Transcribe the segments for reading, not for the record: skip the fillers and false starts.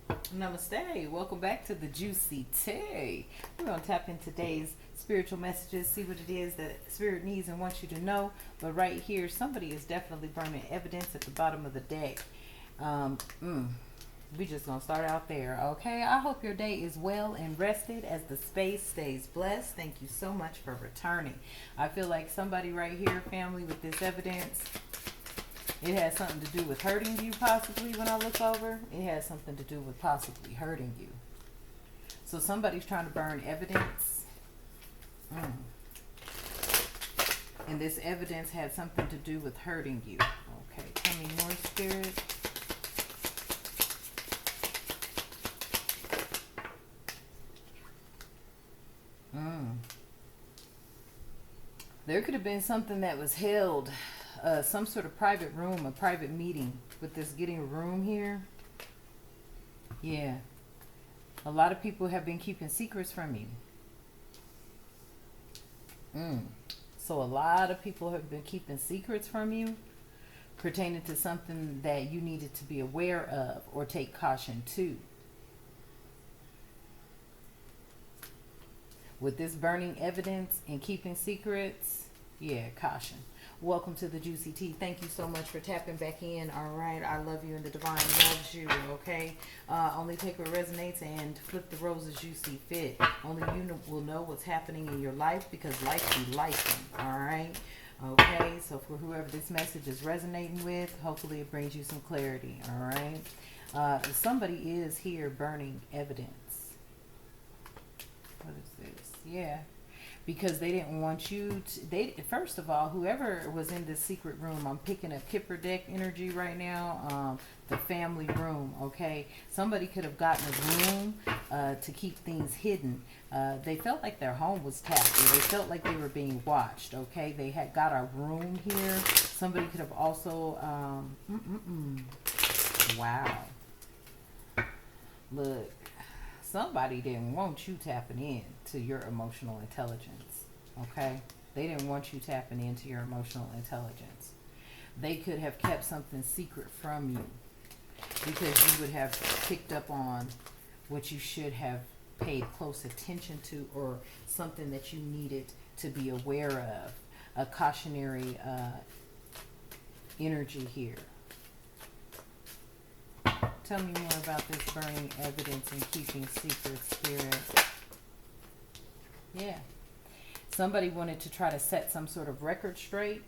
Namaste. Welcome back to the Juicy Tea. We're going to tap in today's spiritual messages, see what it is that Spirit needs and wants you to know. But right here, somebody is definitely burning evidence at the bottom of the deck. Um, mm, we just going to start out there, okay? I hope your day is well and rested as the space stays blessed. Thank you so much for returning. I feel like somebody right here, family, with this evidence, it has something to do with hurting you, possibly, when I look over. It has something to do with possibly hurting you. So somebody's trying to burn evidence. And this evidence had something to do with hurting you. Okay, tell me more, Spirit. There could have been something that was held, some sort of private room, a private meeting with this getting a room here. Yeah. A lot of people have been keeping secrets from you. So a lot of people have been keeping secrets from you pertaining to something that you needed to be aware of or take caution to. With this burning evidence and keeping secrets, yeah, caution. Welcome to the Juicy Tea. Thank you so much for tapping back in. All right, I love you and the divine loves you, okay? Only take what resonates and flip the roses you see fit. Only you will know what's happening in your life because life be lifing, all right? Okay, so for whoever this message is resonating with, hopefully it brings you some clarity, all right? Somebody is here burning evidence. What is this? Yeah, because they didn't want you to, first of all, whoever was in this secret room, I'm picking up Kipper deck energy right now, the family room, okay? Somebody could have gotten a room to keep things hidden. They felt like their home was tapped, or they felt like they were being watched, okay? They had got a room here. Somebody could have also, wow. Look. Somebody didn't want you tapping in to your emotional intelligence, okay? They didn't want you tapping into your emotional intelligence. They could have kept something secret from you because you would have picked up on what you should have paid close attention to or something that you needed to be aware of. A cautionary energy here. Tell me more about this burning evidence and keeping secrets, Spirit. Yeah. Somebody wanted to try to set some sort of record straight,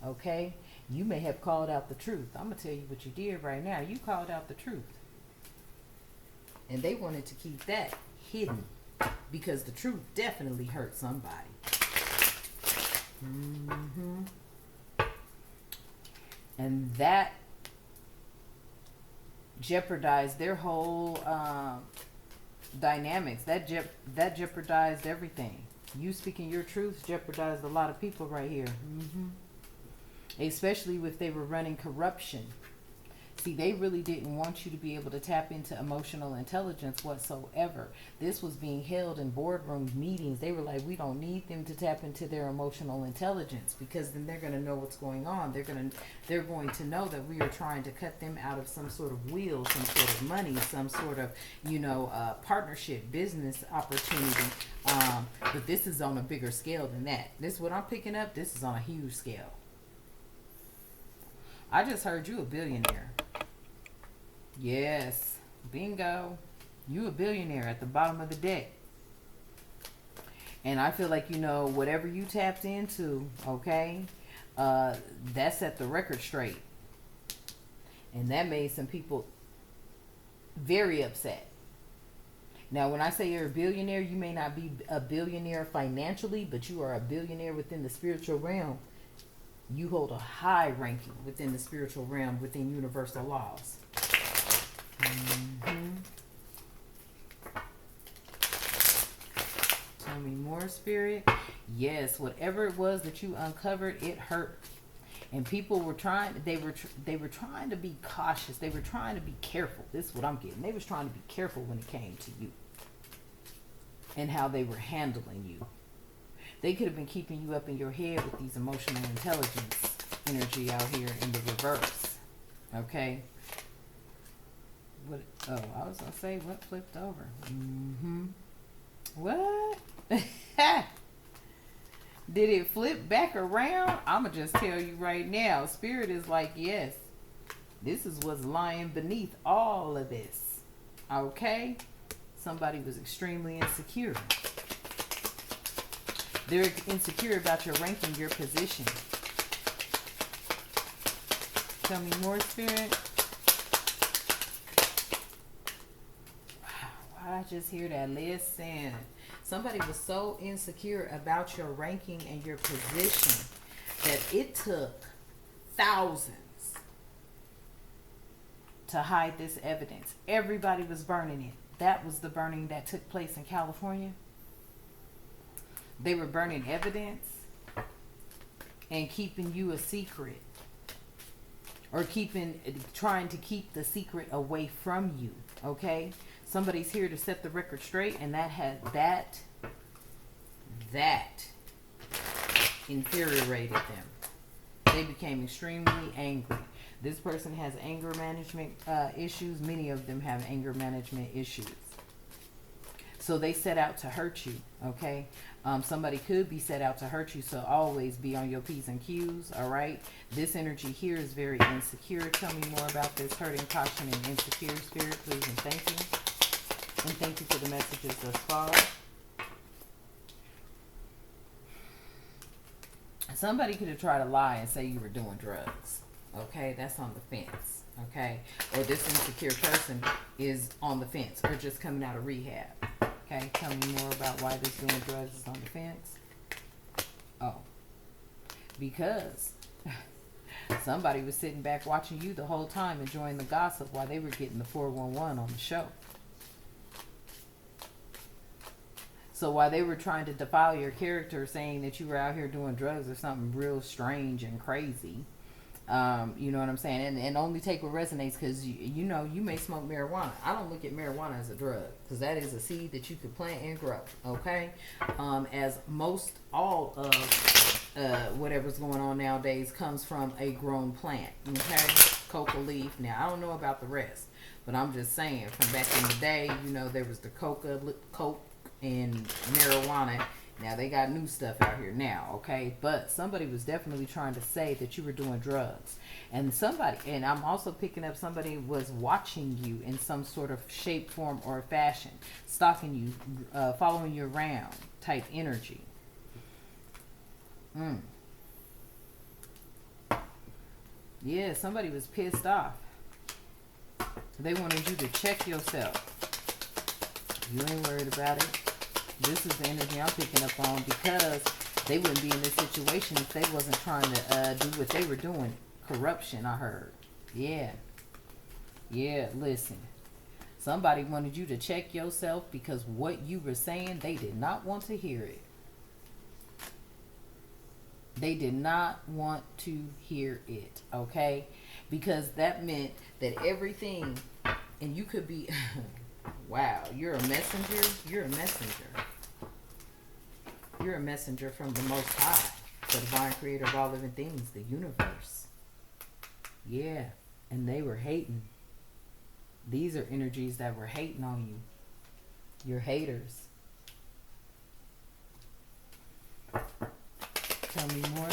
okay? You may have called out the truth. I'm going to tell you what you did right now. You called out the truth. And they wanted to keep that hidden because the truth definitely hurt somebody. And that jeopardized their whole dynamics. That jeopardized everything. You speaking your truths jeopardized a lot of people right here. Especially if they were running corruption. See, they really didn't want you to be able to tap into emotional intelligence whatsoever. This was being held in boardroom meetings. They were like, we don't need them to tap into their emotional intelligence because then they're going to know what's going on. They're going to know that we are trying to cut them out of some sort of wheel, some sort of money, some sort of, partnership, business opportunity. But this is on a bigger scale than that. This is what I'm picking up. This is on a huge scale. I just heard you a billionaire. Yes, bingo. You a billionaire at the bottom of the deck. And I feel like, whatever you tapped into, okay, that set the record straight. And that made some people very upset. Now, when I say you're a billionaire, you may not be a billionaire financially, but you are a billionaire within the spiritual realm. You hold a high ranking within the spiritual realm, within universal laws. Tell me more, Spirit. Yes, whatever it was that you uncovered, it hurt. And people were trying, they were trying to be cautious. They were trying to be careful. This is what I'm getting. They was trying to be careful when it came to you. And how they were handling you. They could have been keeping you up in your head with these emotional intelligence energy out here in the reverse. Okay? What? Oh, I was gonna say what flipped over. Mm-hmm. What? Did it flip back around? I'ma just tell you right now. Spirit is like, yes, this is what's lying beneath all of this. Okay? Somebody was extremely insecure. They're insecure about your ranking, your position. Tell me more, Spirit. Wow, why did I just hear that? Listen. Somebody was so insecure about your ranking and your position that it took thousands to hide this evidence. Everybody was burning it. That was the burning that took place in California. They were burning evidence and keeping you a secret, or trying to keep the secret away from you. Okay, somebody's here to set the record straight, and that infuriated them. They became extremely angry. This person has anger management issues. Many of them have anger management issues. So they set out to hurt you, okay? Somebody could be set out to hurt you, so always be on your P's and Q's, all right? This energy here is very insecure. Tell me more about this hurting, caution, and insecure, Spirit, please, and thank you. And thank you for the messages thus far. Somebody could have tried to lie and say you were doing drugs, okay? That's on the fence, okay? Or this insecure person is on the fence or just coming out of rehab. Okay, tell me more about why this doing drugs is on the fence. Oh, because somebody was sitting back watching you the whole time, enjoying the gossip while they were getting the 411 on the show. So while they were trying to defile your character, saying that you were out here doing drugs or something real strange and crazy, you know what I'm saying? And only take what resonates, because you know you may smoke marijuana. I don't look at marijuana as a drug, because that is a seed that you could plant and grow. Okay, as most all of whatever's going on nowadays comes from a grown plant. Okay, coca leaf. Now I don't know about the rest, but I'm just saying from back in the day, you know, there was the coke and marijuana. Now they got new stuff out here now, okay? But somebody was definitely trying to say that you were doing drugs. And I'm also picking up somebody was watching you in some sort of shape, form, or fashion. Stalking you, following you around type energy. Yeah, somebody was pissed off. They wanted you to check yourself. You ain't worried about it. This is the energy I'm picking up on, because they wouldn't be in this situation if they wasn't trying to do what they were doing. Corruption, I heard. Yeah, listen. Somebody wanted you to check yourself because what you were saying, they did not want to hear it. They did not want to hear it, okay? Because that meant that everything, and you could be... Wow, you're a messenger? You're a messenger. You're a messenger from the Most High, the divine creator of all living things, the universe. Yeah, and they were hating. These are energies that were hating on you. You're haters. Tell me more.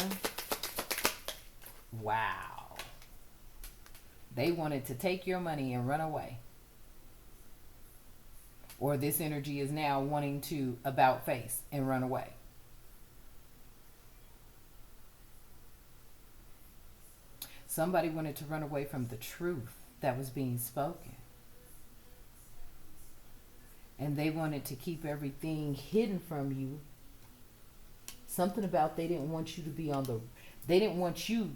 Wow. They wanted to take your money and run away. Or this energy is now wanting to about face and run away. Somebody wanted to run away from the truth that was being spoken. And they wanted to keep everything hidden from you. Something about they didn't want you to be they didn't want you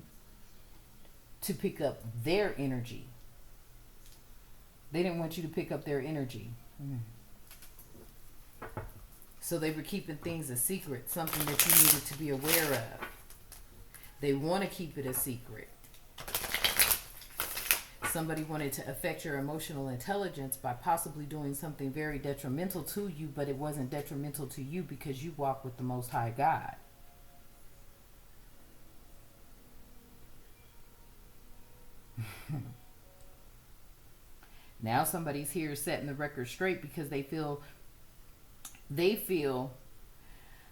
to pick up their energy. They didn't want you to pick up their energy. So they were keeping things a secret, something that you needed to be aware of. They want to keep it a secret. Somebody wanted to affect your emotional intelligence by possibly doing something very detrimental to you, but it wasn't detrimental to you because you walk with the Most High God. Now somebody's here setting the record straight because they feel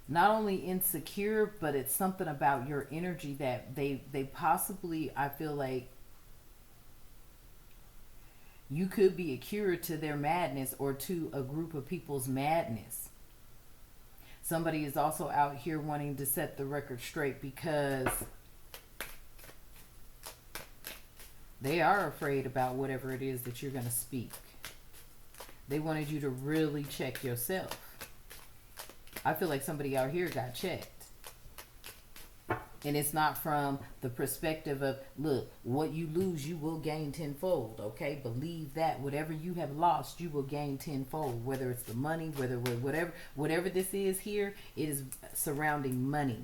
not only insecure, but it's something about your energy that they possibly, I feel like you could be a cure to their madness or to a group of people's madness. Somebody is also out here wanting to set the record straight because they are afraid about whatever it is that you're going to speak. They wanted you to really check yourself. I feel like somebody out here got checked. And it's not from the perspective of, look, what you lose, you will gain tenfold, okay? Believe that. Whatever you have lost, you will gain tenfold. Whether it's the money, whatever this is here, it is surrounding money.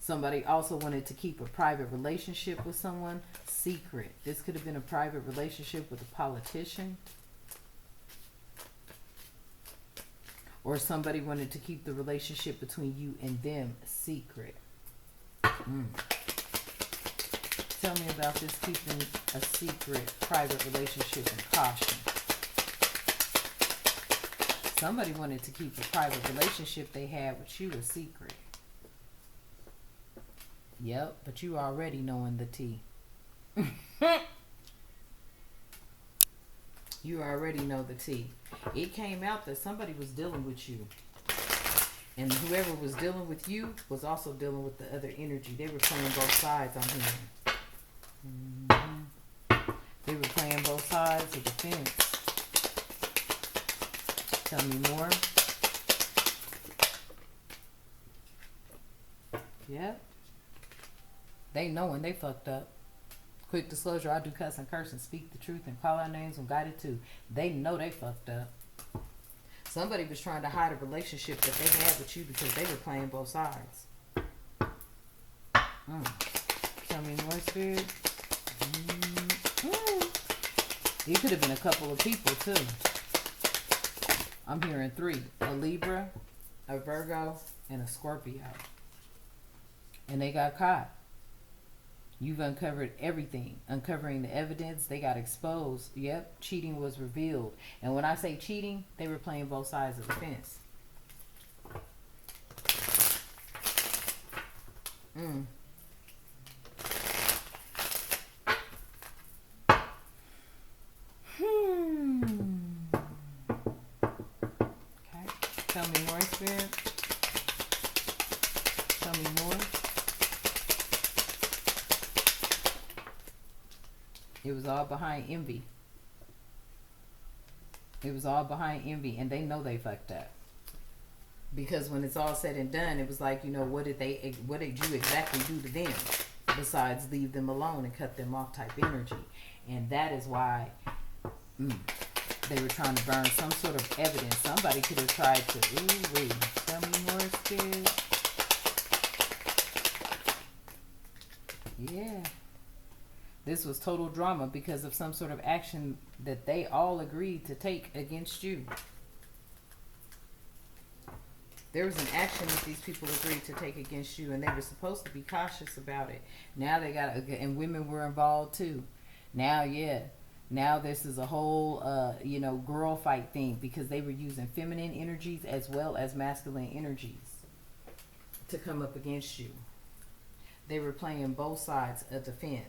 Somebody also wanted to keep a private relationship with someone, secret. This could have been a private relationship with a politician. Or somebody wanted to keep the relationship between you and them secret. Tell me about this keeping a secret, private relationship and caution. Somebody wanted to keep a private relationship they had with you a secret. Yep, but you already knowing the tea. You already know the tea. It came out that somebody was dealing with you. And whoever was dealing with you was also dealing with the other energy. They were playing both sides on him. They were playing both sides of the fence. Tell me more. Yep. They know when they fucked up. Quick disclosure, I do cuss and curse and speak the truth and call out names when guided to. They know they fucked up. Somebody was trying to hide a relationship that they had with you because they were playing both sides. Tell me more, Spirit. It could have been a couple of people, too. I'm hearing 3. A Libra, a Virgo, and a Scorpio. And they got caught. You've uncovered everything. Uncovering the evidence, they got exposed. Yep, cheating was revealed. And when I say cheating, they were playing both sides of the fence. Okay, tell me more, Spirit. Tell me more. It was all behind envy. It was all behind envy, and they know they fucked up. Because when it's all said and done, it was like, you know, what did you exactly do to them besides leave them alone and cut them off type energy? And that is why they were trying to burn some sort of evidence. Somebody could have tried to, tell me more, Spirit. Yeah. This was total drama because of some sort of action that they all agreed to take against you. There was an action that these people agreed to take against you, and they were supposed to be cautious about it. Now they got, and women were involved too. Now, now this is a whole, girl fight thing because they were using feminine energies as well as masculine energies to come up against you. They were playing both sides of the fence.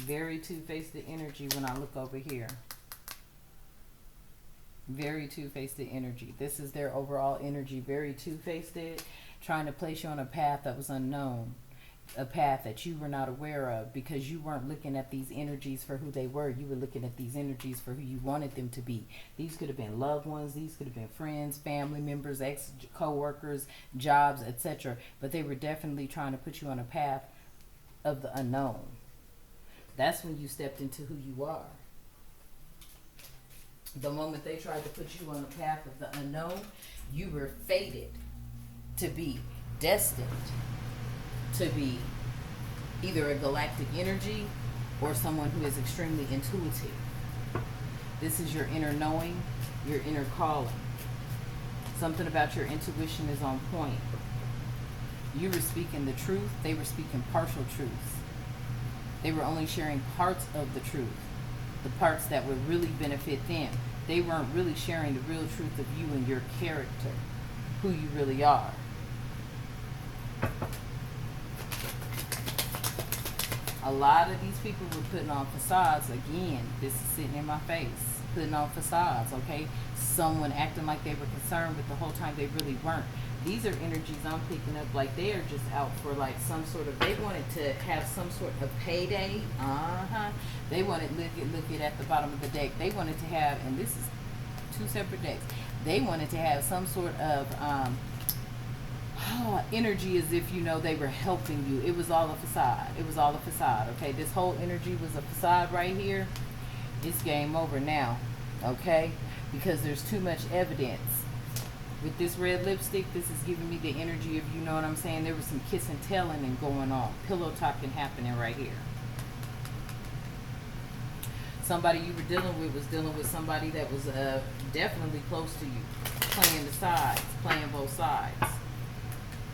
Very two-faced energy when I look over here. Very two-faced energy. This is their overall energy. Very two-faced, trying to place you on a path that was unknown. A path that you were not aware of because you weren't looking at these energies for who they were. You were looking at these energies for who you wanted them to be. These could have been loved ones. These could have been friends, family members, co-workers, jobs, etc. But they were definitely trying to put you on a path of the unknown. That's when you stepped into who you are. The moment they tried to put you on the path of the unknown, you were fated to be destined to be either a galactic energy or someone who is extremely intuitive. This is your inner knowing, your inner calling. Something about your intuition is on point. You were speaking the truth. They were speaking partial truths. They were only sharing parts of the truth, the parts that would really benefit them. They weren't really sharing the real truth of you and your character, who you really are. A lot of these people were putting on facades. Again, this is sitting in my face. Putting on facades, okay? Someone acting like they were concerned, but the whole time they really weren't. These are energies I'm picking up like they are just out for like some sort of, they wanted to have some sort of payday. They wanted, look it at the bottom of the deck. They wanted to have, and this is two separate decks. They wanted to have some sort of energy as if, you know, they were helping you. It was all a facade. It was all a facade, okay? This whole energy was a facade right here. It's game over now, okay? Because there's too much evidence. With this red lipstick, this is giving me the energy of, you know what I'm saying? There was some kiss and telling and going on. Pillow talking happening right here. Somebody you were dealing with was dealing with somebody that was definitely close to you. Playing the sides, playing both sides.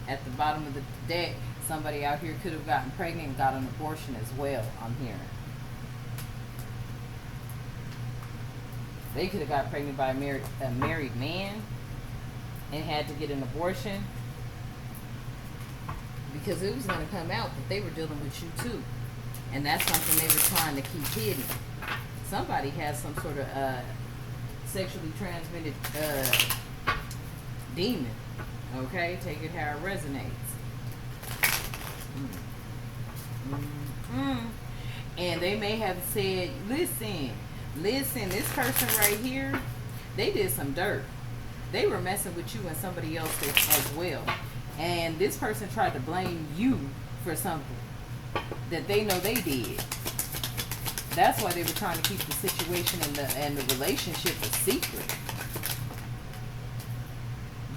At the bottom of the deck, somebody out here could have gotten pregnant and got an abortion as well, I'm hearing. They could have got pregnant by a married man and had to get an abortion because it was going to come out that they were dealing with you too. And that's something they were trying to keep hidden. Somebody has some sort of sexually transmitted demon. Okay? Take it how it resonates. And they may have said, listen, this person right here, they did some dirt. They were messing with you and somebody else as well. And this person tried to blame you for something that they know they did. That's why they were trying to keep the situation and the relationship a secret.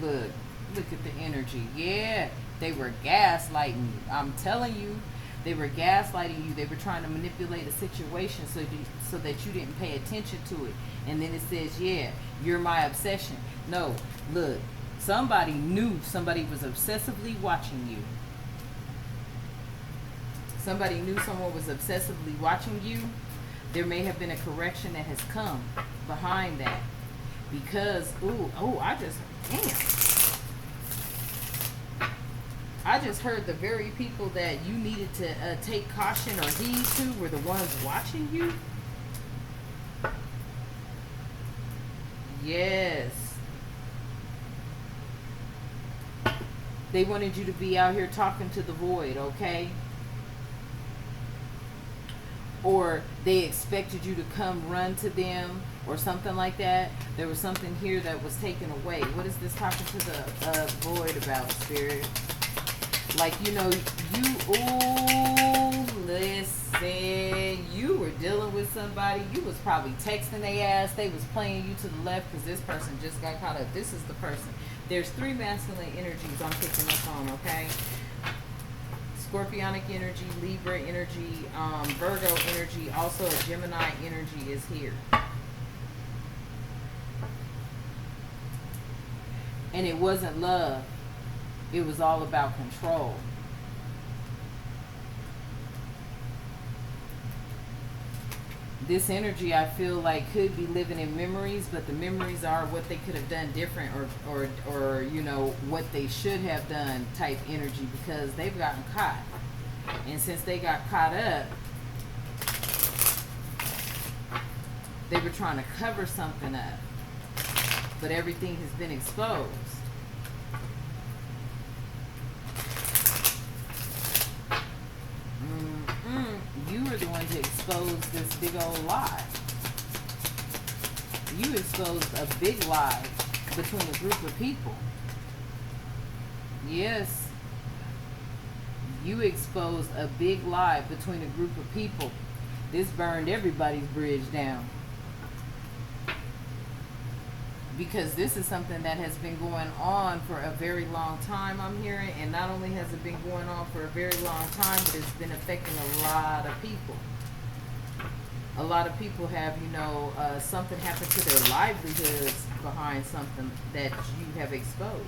Look at the energy. Yeah, they were gaslighting you. I'm telling you, they were gaslighting you. They were trying to manipulate a situation so that you didn't pay attention to it. And then it says, yeah, you're my obsession. No, look, somebody knew somebody was obsessively watching you. Somebody knew someone was obsessively watching you. There may have been a correction that has come behind that. Because, I just heard the very people that you needed to take caution or heed to were the ones watching you. Yes. They wanted you to be out here talking to the void, okay? Or they expected you to come run to them or something like that. There was something here that was taken away. What is this talking to the void about, Spirit? Like, you know, listen, you were dealing with somebody. You was probably texting their ass. They was playing you to the left because this person just got caught up. This is the person. There's 3 masculine energies I'm picking up on, okay? Scorpionic energy, Libra energy, Virgo energy, also a Gemini energy is here. And it wasn't love. It was all about control. This energy, I feel like, could be living in memories, but the memories are what they could have done different or you know, what they should have done type energy, because they've gotten caught. And since they got caught up, they were trying to cover something up. But everything has been exposed. You were the one to expose this big old lie. You exposed a big lie between a group of people. Yes. You exposed a big lie between a group of people. This burned everybody's bridge down. Because this is something that has been going on for a very long time, I'm hearing. And not only has it been going on for a very long time, but it's been affecting a lot of people. A lot of people have, something happen to their livelihoods behind something that you have exposed,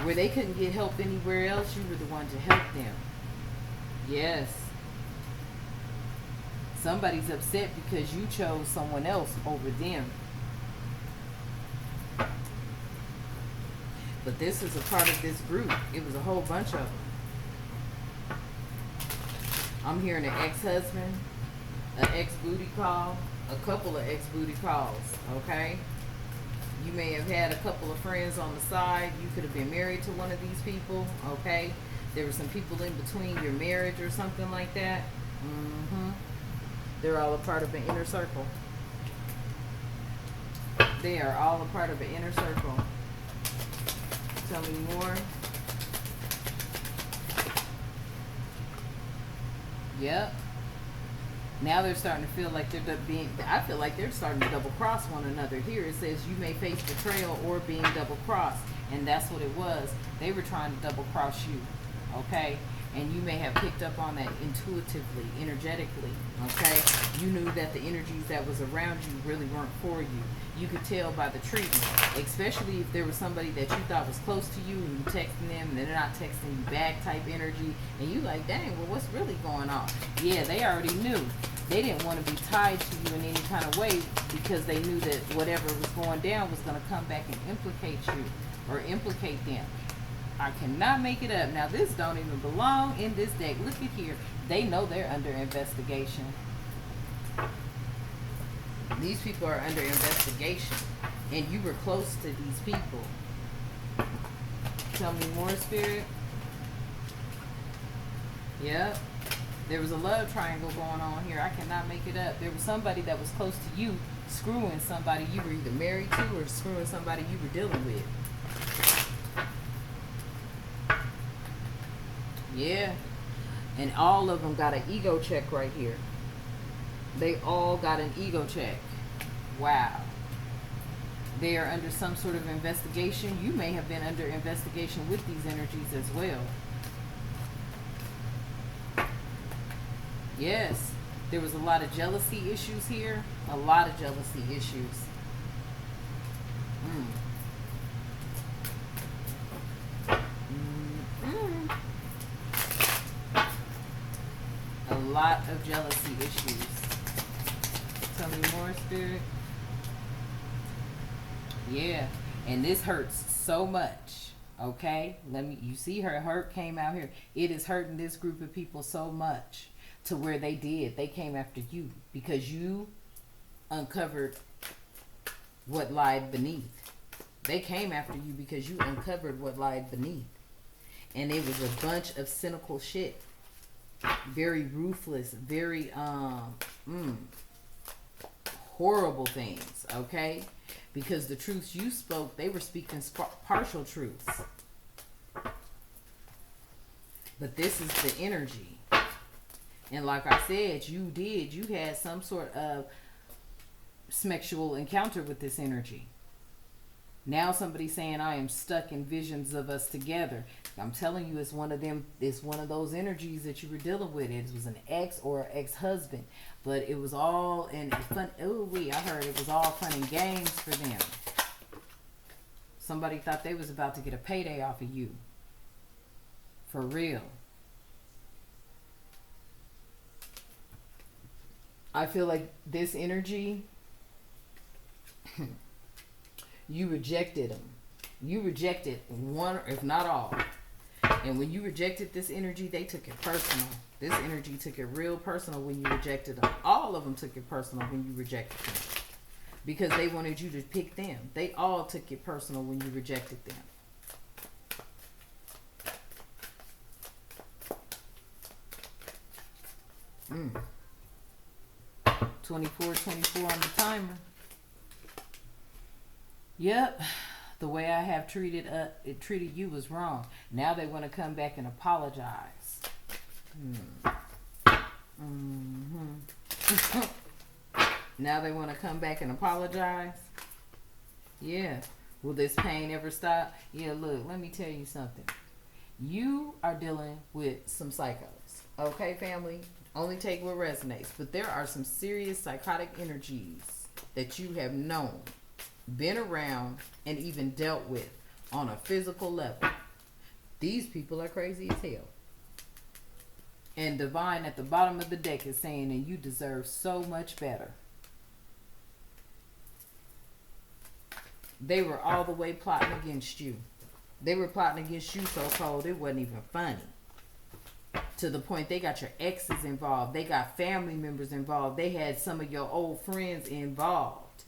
where they couldn't get help anywhere else. You were the one to help them. Yes. Somebody's upset because you chose someone else over them. But this is a part of this group. It was a whole bunch of them. I'm hearing an ex-husband, an ex-booty call, a couple of ex-booty calls, okay? You may have had a couple of friends on the side. You could have been married to one of these people, okay? There were some people in between your marriage or something like that. They're all a part of an inner circle. They are all a part of an inner circle. Tell me more. Yep. Now they're starting to feel like I feel like they're starting to double cross one another. Here it says you may face betrayal or being double crossed. And that's what it was. They were trying to double cross you. Okay? And you may have picked up on that intuitively, energetically. Okay? You knew that the energies that was around you really weren't for you. You could tell by the treatment, especially if there was somebody that you thought was close to you and you texting them and they're not texting you back type energy, and you like, dang, well, what's really going on? Yeah, they already knew. They didn't want to be tied to you in any kind of way because they knew that whatever was going down was going to come back and implicate you or implicate them. I cannot make it up. Now, this don't even belong in this deck. Look at here. They know they're under investigation. These people are under investigation, and you were close to these people. Tell me more, Spirit. Yep. There was a love triangle going on here. I cannot make it up. There was somebody that was close to you screwing somebody you were either married to or screwing somebody you were dealing with. Yeah. And all of them got an ego check right here. They all got an ego check. Wow. They are under some sort of investigation. You may have been under investigation with these energies as well. Yes. There was a lot of jealousy issues here. A lot of jealousy issues. A lot of jealousy issues. Tell me more, Spirit. Yeah, and this hurts so much. Okay, you see her hurt came out here. It is hurting this group of people so much to where they came after you because you uncovered what lied beneath. They came after you because you uncovered what lied beneath, and it was a bunch of cynical shit. Very ruthless, very horrible things, okay? Because the truths you spoke, they were speaking partial truths. But this is the energy. And like I said, you had some sort of sexual encounter with this energy. Now somebody's saying, I am stuck in visions of us together. I'm telling you, it's one of those energies that you were dealing with. It was an ex or an ex-husband. But it was all in fun. I heard it was all fun and games for them. Somebody thought they was about to get a payday off of you. For real. I feel like this energy, you rejected them. You rejected one, if not all. And when you rejected this energy, they took it personal. This energy took it real personal when you rejected them. All of them took it personal when you rejected them. Because they wanted you to pick them. They all took it personal when you rejected them. 24 on the timer. Yep. The way I have treated you was wrong. Now they want to come back and apologize. Now they want to come back and apologize. Yeah. Will this pain ever stop? Yeah, look, let me tell you something. You are dealing with some psychos. Okay, family? Only take what resonates. But there are some serious psychotic energies that you have known, been around, and even dealt with on a physical level. These people are crazy as hell. And Divine at the bottom of the deck is saying, and you deserve so much better. They were all the way plotting against you. They were plotting against you so cold it wasn't even funny. To the point they got your exes involved. They got family members involved. They had some of your old friends involved.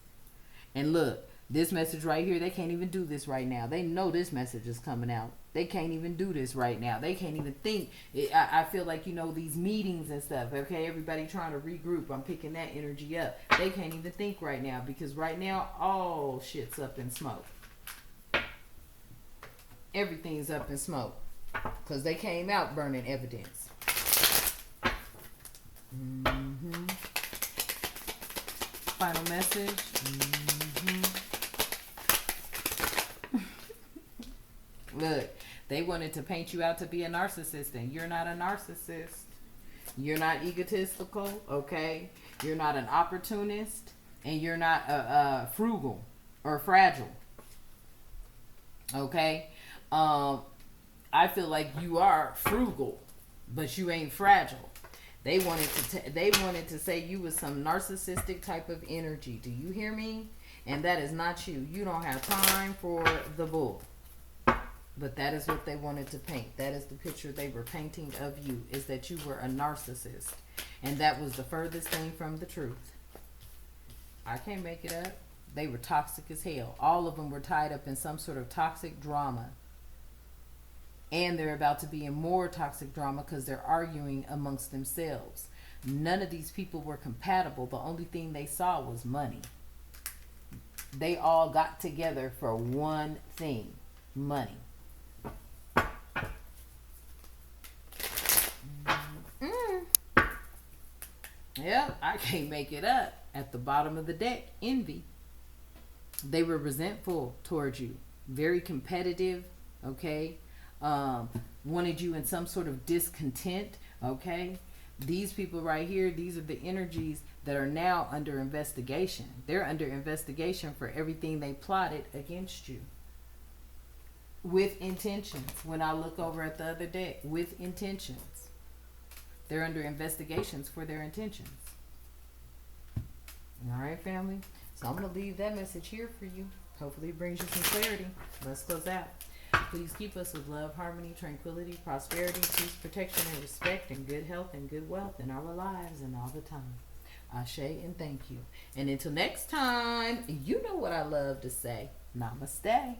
And look, this message right here, they can't even do this right now. They know this message is coming out. They can't even do this right now. They can't even think. I feel like, these meetings and stuff, okay? Everybody trying to regroup. I'm picking that energy up. They can't even think right now because right now, all shit's up in smoke. Everything's up in smoke because they came out burning evidence. Mm-hmm. Final message. Mm-hmm. Look, they wanted to paint you out to be a narcissist, and you're not a narcissist. You're not egotistical, okay? You're not an opportunist, and you're not frugal or fragile, okay? I feel like you are frugal, but you ain't fragile. They wanted to say you was some narcissistic type of energy. Do you hear me? And that is not you. You don't have time for the bull. But that is what they wanted to paint. That is the picture they were painting of you, is that you were a narcissist. And that was the furthest thing from the truth. I can't make it up. They were toxic as hell. All of them were tied up in some sort of toxic drama. And they're about to be in more toxic drama because they're arguing amongst themselves. None of these people were compatible. The only thing they saw was money. They all got together for one thing: money. Yep, I can't make it up. At the bottom of the deck, envy. They were resentful towards you. Very competitive, okay? Wanted you in some sort of discontent, okay? These people right here, these are the energies that are now under investigation. They're under investigation for everything they plotted against you. With intentions. When I look over at the other deck, with intentions. They're under investigations for their intentions. All right, family? So I'm going to leave that message here for you. Hopefully it brings you some clarity. Let's close out. Please keep us with love, harmony, tranquility, prosperity, peace, protection, and respect, and good health and good wealth in our lives and all the time. Ashe and thank you. And until next time, you know what I love to say. Namaste.